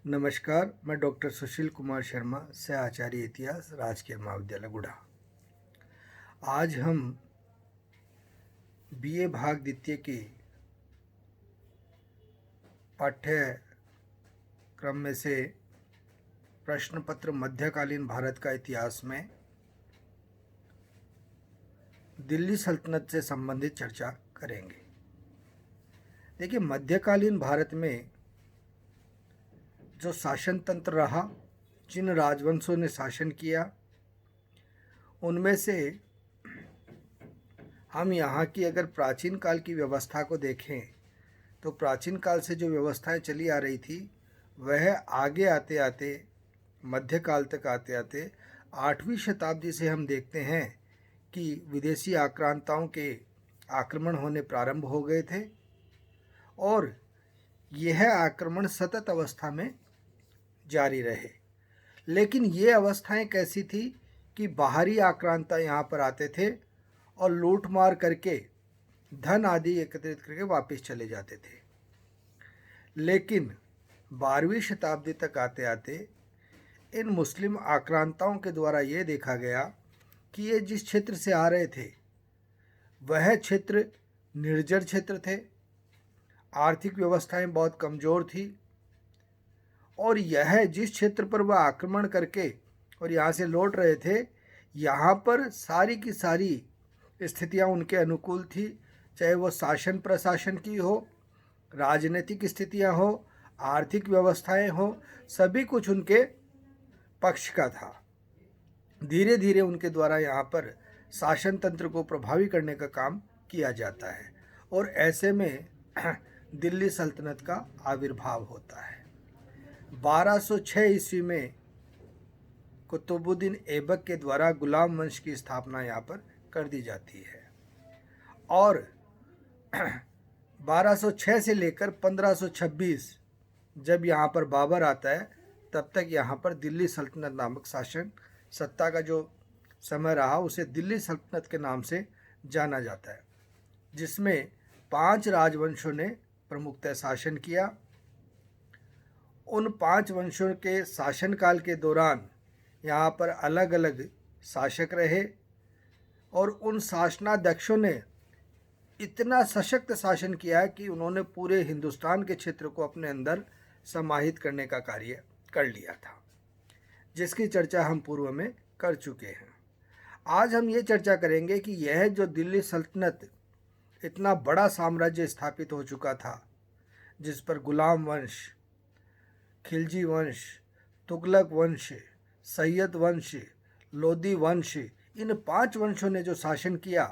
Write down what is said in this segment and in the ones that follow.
नमस्कार, मैं डॉक्टर सुशील कुमार शर्मा से आचार्य इतिहास राजकीय महाविद्यालय गुढ़ा। आज हम बीए भाग द्वितीय की पाठ्यक्रम में से प्रश्न पत्र मध्यकालीन भारत का इतिहास में दिल्ली सल्तनत से संबंधित चर्चा करेंगे। देखिए, मध्यकालीन भारत में जो शासन तंत्र रहा, जिन राजवंशों ने शासन किया, उनमें से हम यहाँ की अगर प्राचीन काल की व्यवस्था को देखें तो प्राचीन काल से जो व्यवस्थाएं चली आ रही थी वह आगे आते आते मध्यकाल तक आते आते 8वीं शताब्दी से हम देखते हैं कि विदेशी आक्रांताओं के आक्रमण होने प्रारंभ हो गए थे और यह आक्रमण सतत अवस्था में जारी रहे। लेकिन ये अवस्थाएं कैसी थी कि बाहरी आक्रांता यहाँ पर आते थे और लूट मार करके धन आदि एकत्रित करके वापस चले जाते थे। लेकिन 12वीं शताब्दी तक आते आते इन मुस्लिम आक्रांताओं के द्वारा ये देखा गया कि ये जिस क्षेत्र से आ रहे थे वह क्षेत्र निर्जर क्षेत्र थे, आर्थिक व्यवस्थाएं बहुत कमज़ोर थी और यह जिस क्षेत्र पर वह आक्रमण करके और यहाँ से लौट रहे थे, यहाँ पर सारी की सारी स्थितियाँ उनके अनुकूल थी, चाहे वो शासन प्रशासन की हो, राजनीतिक स्थितियाँ हो, आर्थिक व्यवस्थाएं हो, सभी कुछ उनके पक्ष का था। धीरे धीरे उनके द्वारा यहाँ पर शासन तंत्र को प्रभावी करने का काम किया जाता है और ऐसे में दिल्ली सल्तनत का आविर्भाव होता है। 1206 ईस्वी में कुतुबुद्दीन ऐबक के द्वारा गुलाम वंश की स्थापना यहाँ पर कर दी जाती है और 1206 से लेकर 1526 जब यहाँ पर बाबर आता है तब तक यहाँ पर दिल्ली सल्तनत नामक शासन सत्ता का जो समय रहा उसे दिल्ली सल्तनत के नाम से जाना जाता है, जिसमें 5 राजवंशों ने प्रमुखतः शासन किया। उन 5 वंशों के शासनकाल के दौरान यहाँ पर अलग अलग शासक रहे और उन शासनाध्यक्षों ने इतना सशक्त शासन किया है कि उन्होंने पूरे हिंदुस्तान के क्षेत्र को अपने अंदर समाहित करने का कार्य कर लिया था, जिसकी चर्चा हम पूर्व में कर चुके हैं। आज हम ये चर्चा करेंगे कि यह जो दिल्ली सल्तनत इतना बड़ा साम्राज्य स्थापित हो चुका था, जिस पर गुलाम वंश, खिलजी वंश, तुगलक वंश, सैयद वंश, लोदी वंश, इन 5 वंशों ने जो शासन किया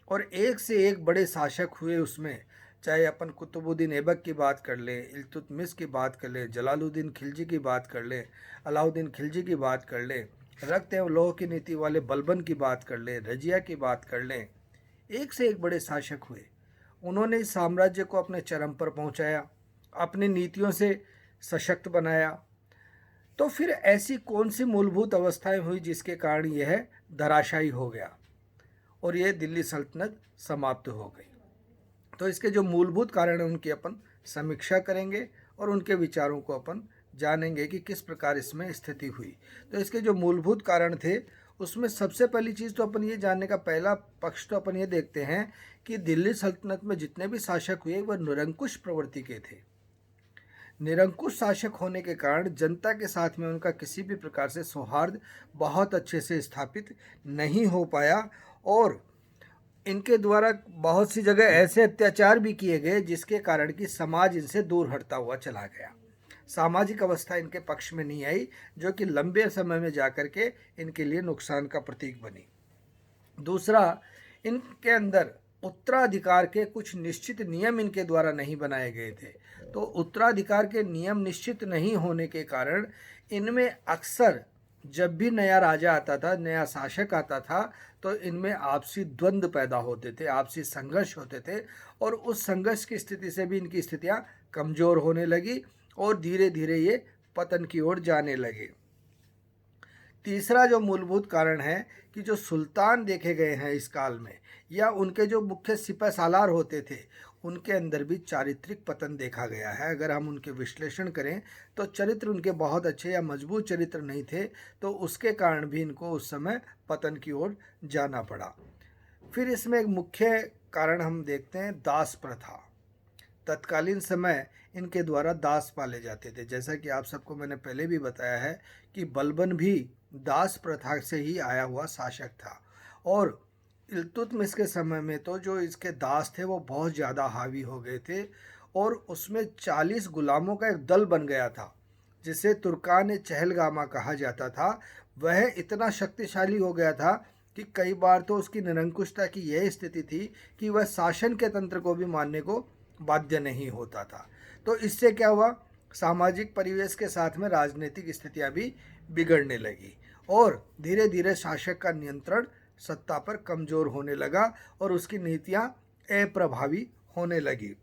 और एक से एक बड़े शासक हुए, उसमें चाहे अपन कुतुबुद्दीन ऐबक की बात कर लें, इल्तुतमिश की बात कर लें, जलालुद्दीन खिलजी की बात कर लें, अलाउद्दीन खिलजी की बात कर लें, रक्त एवं लौह की नीति वाले बलबन की बात कर लें, रजिया की बात कर लें, एक से एक बड़े शासक हुए। उन्होंने इस साम्राज्य को अपने चरम पर पहुंचाया, अपनी नीतियों से सशक्त बनाया। तो फिर ऐसी कौन सी मूलभूत अवस्थाएं हुई जिसके कारण यह धराशायी हो गया और यह दिल्ली सल्तनत समाप्त हो गई? तो इसके जो मूलभूत कारण हैं उनकी अपन समीक्षा करेंगे और उनके विचारों को अपन जानेंगे कि किस प्रकार इसमें स्थिति हुई। तो इसके जो मूलभूत कारण थे उसमें सबसे पहली चीज़ तो अपन ये जानने का पहला पक्ष तो अपन ये देखते हैं कि दिल्ली सल्तनत में जितने भी शासक हुए वह निरंकुश प्रवृत्ति के थे। निरंकुश शासक होने के कारण जनता के साथ में उनका किसी भी प्रकार से सौहार्द बहुत अच्छे से स्थापित नहीं हो पाया और इनके द्वारा बहुत सी जगह ऐसे अत्याचार भी किए गए जिसके कारण कि समाज इनसे दूर हटता हुआ चला गया। सामाजिक अवस्था इनके पक्ष में नहीं आई, जो कि लंबे समय में जाकर के इनके लिए नुकसान का प्रतीक बनी। दूसरा, इनके अंदर उत्तराधिकार के कुछ निश्चित नियम इनके द्वारा नहीं बनाए गए थे। तो उत्तराधिकार के नियम निश्चित नहीं होने के कारण इनमें अक्सर जब भी नया राजा आता था, नया शासक आता था, तो इनमें आपसी द्वंद्व पैदा होते थे, आपसी संघर्ष होते थे और उस संघर्ष की स्थिति से भी इनकी स्थितियां कमज़ोर होने लगी और धीरे धीरे ये पतन की ओर जाने लगे। तीसरा जो मूलभूत कारण है कि जो सुल्तान देखे गए हैं इस काल में या उनके जो मुख्य सिपह सालार होते थे, उनके अंदर भी चारित्रिक पतन देखा गया है। अगर हम उनके विश्लेषण करें तो चरित्र उनके बहुत अच्छे या मजबूत चरित्र नहीं थे, तो उसके कारण भी इनको उस समय पतन की ओर जाना पड़ा। फिर इसमें एक मुख्य कारण हम देखते हैं दास प्रथा। तत्कालीन समय इनके द्वारा दास पाले जाते थे। जैसा कि आप सबको मैंने पहले भी बताया है कि बलबन भी दास प्रथा से ही आया हुआ शासक था, और इल्तुतमिश के समय में तो जो इसके दास थे वो बहुत ज़्यादा हावी हो गए थे, और उसमें 40 गुलामों का एक दल बन गया था जिसे तुर्कान चहलगामा कहा जाता था। वह इतना शक्तिशाली हो गया था कि कई बार तो उसकी निरंकुशता की यह स्थिति थी कि वह शासन के तंत्र को भी मानने को बाध्य नहीं होता था। तो इससे क्या हुआ, सामाजिक परिवेश के साथ में राजनीतिक स्थितियां भी बिगड़ने लगी, और धीरे धीरे शासक का नियंत्रण सत्ता पर कमजोर होने लगा और उसकी नीतियां अप्रभावी होने लगी।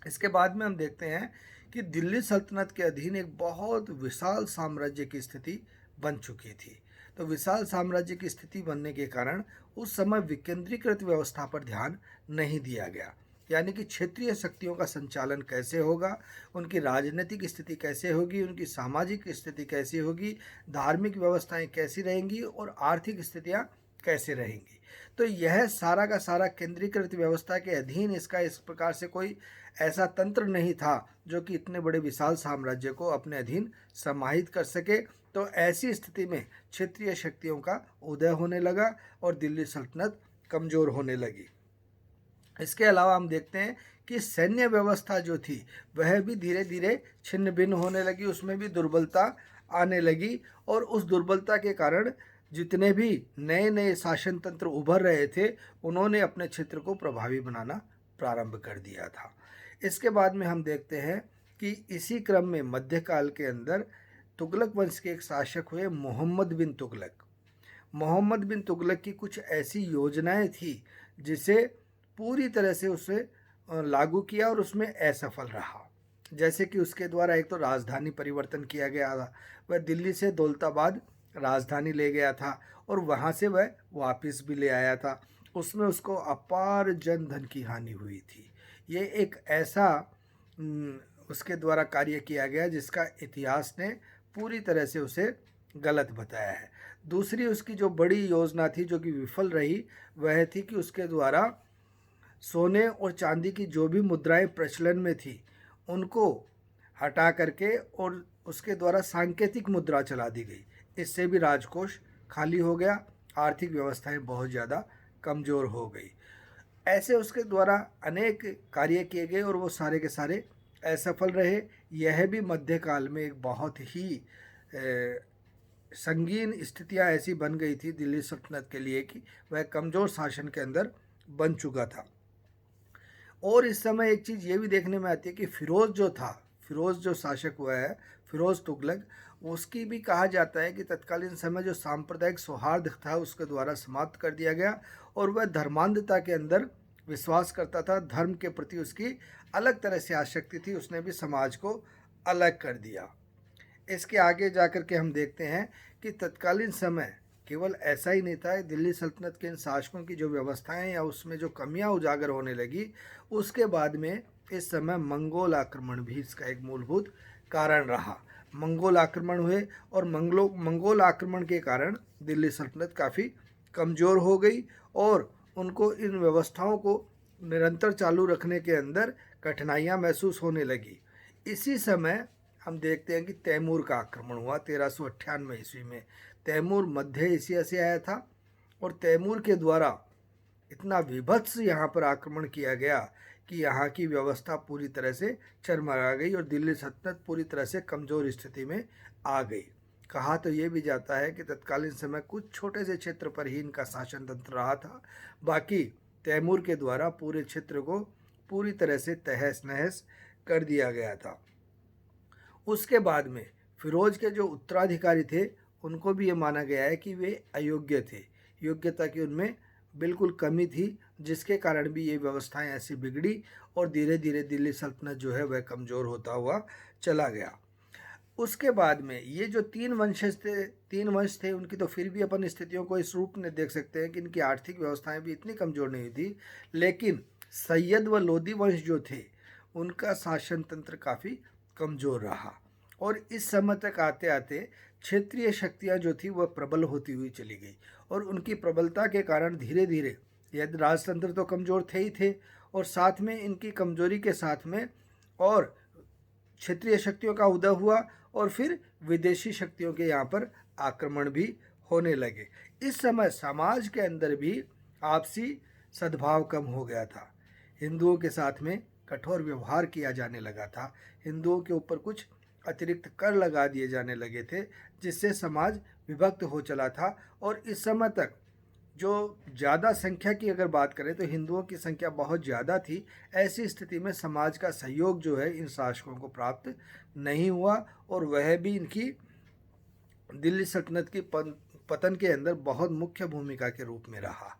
इसके बाद में हम देखते हैं कि दिल्ली सल्तनत के अधीन एक बहुत विशाल साम्राज्य की स्थिति बन चुकी थी। तो विशाल साम्राज्य की स्थिति बनने के कारण उस समय विकेंद्रीकृत व्यवस्था पर ध्यान नहीं दिया गया, यानी कि क्षेत्रीय शक्तियों का संचालन कैसे होगा, उनकी राजनीतिक स्थिति कैसे होगी, उनकी सामाजिक स्थिति कैसी होगी, धार्मिक व्यवस्थाएं कैसी रहेंगी और आर्थिक स्थितियां कैसे रहेंगी। तो यह सारा का सारा केंद्रीकृत व्यवस्था के अधीन इसका इस प्रकार से कोई ऐसा तंत्र नहीं था जो कि इतने बड़े विशाल साम्राज्य को अपने अधीन समाहित कर सके। तो ऐसी स्थिति में क्षेत्रीय शक्तियों का उदय होने लगा और दिल्ली सल्तनत कमजोर होने लगी। इसके अलावा हम देखते हैं कि सैन्य व्यवस्था जो थी वह भी धीरे धीरे छिन्न भिन्न होने लगी, उसमें भी दुर्बलता आने लगी, और उस दुर्बलता के कारण जितने भी नए नए शासन तंत्र उभर रहे थे उन्होंने अपने क्षेत्र को प्रभावी बनाना प्रारंभ कर दिया था। इसके बाद में हम देखते हैं कि इसी क्रम में मध्यकाल के अंदर तुगलक वंश के एक शासक हुए मोहम्मद बिन तुगलक। मोहम्मद बिन तुगलक की कुछ ऐसी योजनाएं थी जिसे पूरी तरह से उसे लागू किया और उसमें असफल रहा। जैसे कि उसके द्वारा एक तो राजधानी परिवर्तन किया गया था, वह दिल्ली से दौलताबाद राजधानी ले गया था और वहाँ से वह वापस भी ले आया था। उसमें उसको अपार जन धन की हानि हुई थी। ये एक ऐसा उसके द्वारा कार्य किया गया जिसका इतिहास ने पूरी तरह से उसे गलत बताया है। दूसरी उसकी जो बड़ी योजना थी जो कि विफल रही, वह थी कि उसके द्वारा सोने और चांदी की जो भी मुद्राएं प्रचलन में थी उनको हटा करके और उसके द्वारा सांकेतिक मुद्रा चला दी गई। इससे भी राजकोष खाली हो गया, आर्थिक व्यवस्थाएं बहुत ज़्यादा कमज़ोर हो गई। ऐसे उसके द्वारा अनेक कार्य किए गए और वो सारे के सारे असफल रहे। यह भी मध्यकाल में एक बहुत ही संगीन स्थितियां ऐसी बन गई थी दिल्ली सल्तनत के लिए कि वह कमज़ोर शासन के अंदर बन चुका था। और इस समय एक चीज़ ये भी देखने में आती है कि फिरोज़ जो था, फिरोज़ जो शासक हुआ है, फिरोज़ तुगलक, उसकी भी कहा जाता है कि तत्कालीन समय जो सांप्रदायिक सौहार्द था उसके द्वारा समाप्त कर दिया गया और वह धर्मांधता के अंदर विश्वास करता था। धर्म के प्रति उसकी अलग तरह से आसक्ति थी, उसने भी समाज को अलग कर दिया। इसके आगे जाकर के हम देखते हैं कि तत्कालीन समय केवल ऐसा ही नहीं था, दिल्ली सल्तनत के इन शासकों की जो व्यवस्थाएं या उसमें जो कमियां उजागर होने लगी, उसके बाद में इस समय मंगोल आक्रमण भी इसका एक मूलभूत कारण रहा। मंगोल आक्रमण हुए और मंगोल आक्रमण के कारण दिल्ली सल्तनत काफ़ी कमज़ोर हो गई और उनको इन व्यवस्थाओं को निरंतर चालू रखने के अंदर कठिनाइयाँ महसूस होने लगी। इसी समय हम देखते हैं कि तैमूर का आक्रमण हुआ 1398 ईस्वी में। तैमूर मध्य एशिया से आया था और तैमूर के द्वारा इतना विभत्स यहाँ पर आक्रमण किया गया कि यहाँ की व्यवस्था पूरी तरह से चरमरा गई और दिल्ली सल्तनत पूरी तरह से कमज़ोर स्थिति में आ गई। कहा तो ये भी जाता है कि तत्कालीन समय कुछ छोटे से क्षेत्र पर ही इनका शासन तंत्र रहा था, बाकी तैमूर के द्वारा पूरे क्षेत्र को पूरी तरह से तहस नहस कर दिया गया था। उसके बाद में फिरोज के जो उत्तराधिकारी थे उनको भी ये माना गया है कि वे अयोग्य थे, योग्यता की उनमें बिल्कुल कमी थी, जिसके कारण भी ये व्यवस्थाएं ऐसी बिगड़ी और धीरे धीरे दिल्ली सल्तनत जो है वह कमज़ोर होता हुआ चला गया। उसके बाद में ये जो तीन वंश थे उनकी तो फिर भी अपन स्थितियों को इस रूप में देख सकते हैं कि इनकी आर्थिक व्यवस्थाएं भी इतनी कमज़ोर नहीं थी, लेकिन सैयद व लोदी वंश जो थे उनका शासन तंत्र काफ़ी कमज़ोर रहा और इस समय तक आते आते क्षेत्रीय शक्तियाँ जो थी वह प्रबल होती हुई चली गई और उनकी प्रबलता के कारण धीरे धीरे यदि राजतंत्र तो कमज़ोर थे ही थे और साथ में इनकी कमज़ोरी के साथ में और क्षेत्रीय शक्तियों का उदय हुआ और फिर विदेशी शक्तियों के यहाँ पर आक्रमण भी होने लगे। इस समय समाज के अंदर भी आपसी सद्भाव कम हो गया था। हिंदुओं के साथ में कठोर व्यवहार किया जाने लगा था। हिंदुओं के ऊपर कुछ अतिरिक्त कर लगा दिए जाने लगे थे जिससे समाज विभक्त हो चला था और इस समय तक जो ज़्यादा संख्या की अगर बात करें तो हिंदुओं की संख्या बहुत ज़्यादा थी। ऐसी स्थिति में समाज का सहयोग जो है इन शासकों को प्राप्त नहीं हुआ और वह भी इनकी दिल्ली सल्तनत की पतन के अंदर बहुत मुख्य भूमिका के रूप में रहा।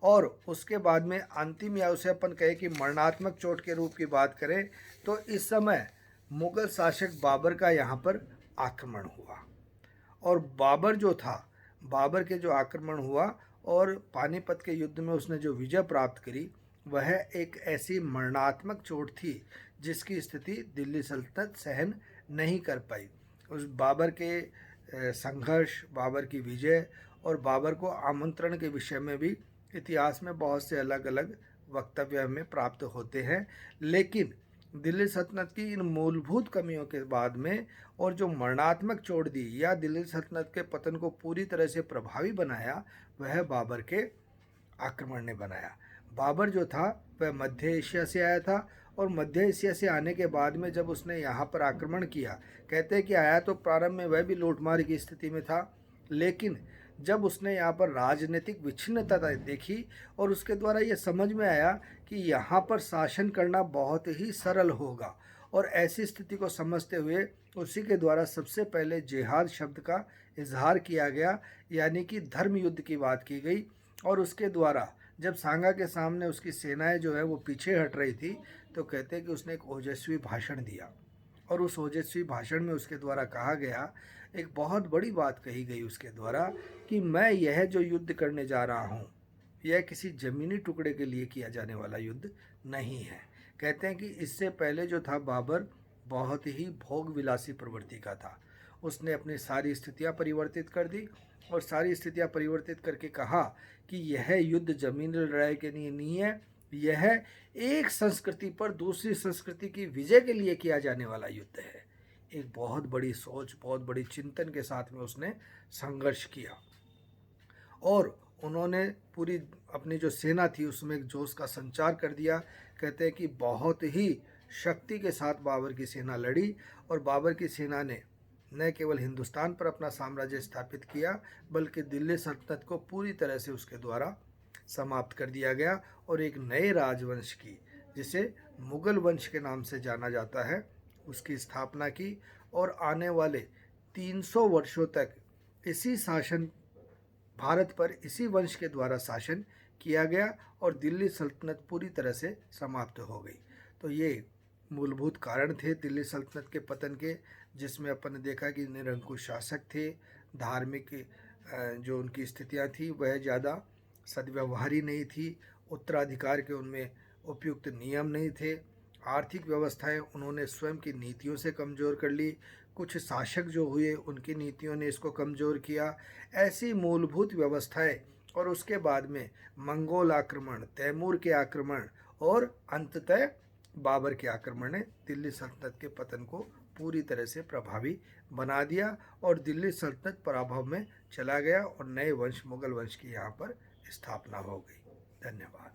और उसके बाद में अंतिम या उसे अपन कहें कि मरणात्मक चोट के रूप की बात करें तो इस समय मुगल शासक बाबर का यहाँ पर आक्रमण हुआ और बाबर जो था, बाबर के जो आक्रमण हुआ और पानीपत के युद्ध में उसने जो विजय प्राप्त करी वह एक ऐसी मरणात्मक चोट थी जिसकी स्थिति दिल्ली सल्तनत सहन नहीं कर पाई। उस बाबर के संघर्ष, बाबर की विजय और बाबर को आमंत्रण के विषय में भी इतिहास में बहुत से अलग अलग वक्तव्य हमें प्राप्त होते हैं, लेकिन दिल्ली सल्तनत की इन मूलभूत कमियों के बाद में और जो मरणात्मक चोट दी या दिल्ली सल्तनत के पतन को पूरी तरह से प्रभावी बनाया वह बाबर के आक्रमण ने बनाया। बाबर जो था वह मध्य एशिया से आया था और मध्य एशिया से आने के बाद में जब उसने यहाँ पर आक्रमण किया, कहते हैं कि आया तो प्रारंभ में वह भी लूटमार की स्थिति में था, लेकिन जब उसने यहाँ पर राजनीतिक विच्छिन्नता देखी और उसके द्वारा ये समझ में आया कि यहाँ पर शासन करना बहुत ही सरल होगा और ऐसी स्थिति को समझते हुए उसी के द्वारा सबसे पहले जिहाद शब्द का इजहार किया गया, यानी कि धर्म युद्ध की बात की गई। और उसके द्वारा जब सांगा के सामने उसकी सेनाएं जो है वो पीछे हट रही थी तो कहते हैं कि उसने एक ओजस्वी भाषण दिया और उस ओजस्वी भाषण में उसके द्वारा कहा गया, एक बहुत बड़ी बात कही गई उसके द्वारा कि मैं यह जो युद्ध करने जा रहा हूँ यह किसी ज़मीनी टुकड़े के लिए किया जाने वाला युद्ध नहीं है। कहते हैं कि इससे पहले जो था बाबर बहुत ही भोग विलासी प्रवृत्ति का था। उसने अपनी सारी स्थितियाँ परिवर्तित कर दी और सारी स्थितियाँ परिवर्तित करके कहा कि यह युद्ध ज़मीनी लड़ाई के लिए नहीं है, यह एक संस्कृति पर दूसरी संस्कृति की विजय के लिए किया जाने वाला युद्ध है। एक बहुत बड़ी सोच, बहुत बड़ी चिंतन के साथ में उसने संघर्ष किया और उन्होंने पूरी अपनी जो सेना थी उसमें एक जोश का संचार कर दिया। कहते हैं कि बहुत ही शक्ति के साथ बाबर की सेना लड़ी और बाबर की सेना ने न केवल हिंदुस्तान पर अपना साम्राज्य स्थापित किया बल्कि दिल्ली सल्तनत को पूरी तरह से उसके द्वारा समाप्त कर दिया गया और एक नए राजवंश की, जिसे मुगल वंश के नाम से जाना जाता है, उसकी स्थापना की और आने वाले 300 वर्षों तक इसी शासन भारत पर इसी वंश के द्वारा शासन किया गया और दिल्ली सल्तनत पूरी तरह से समाप्त हो गई। तो ये मूलभूत कारण थे दिल्ली सल्तनत के पतन के, जिसमें अपन ने देखा कि निरंकुश शासक थे, धार्मिक जो उनकी स्थितियाँ थी वह ज़्यादा सद्व्यवहारी नहीं थी, उत्तराधिकार के उनमें उपयुक्त नियम नहीं थे, आर्थिक व्यवस्थाएं उन्होंने स्वयं की नीतियों से कमज़ोर कर ली, कुछ शासक जो हुए उनकी नीतियों ने इसको कमज़ोर किया। ऐसी मूलभूत व्यवस्थाएं और उसके बाद में मंगोल आक्रमण, तैमूर के आक्रमण और अंततः बाबर के आक्रमण ने दिल्ली सल्तनत के पतन को पूरी तरह से प्रभावी बना दिया और दिल्ली सल्तनत पराभव में चला गया और नए वंश मुगल वंश की यहाँ पर स्थापना हो गई। धन्यवाद।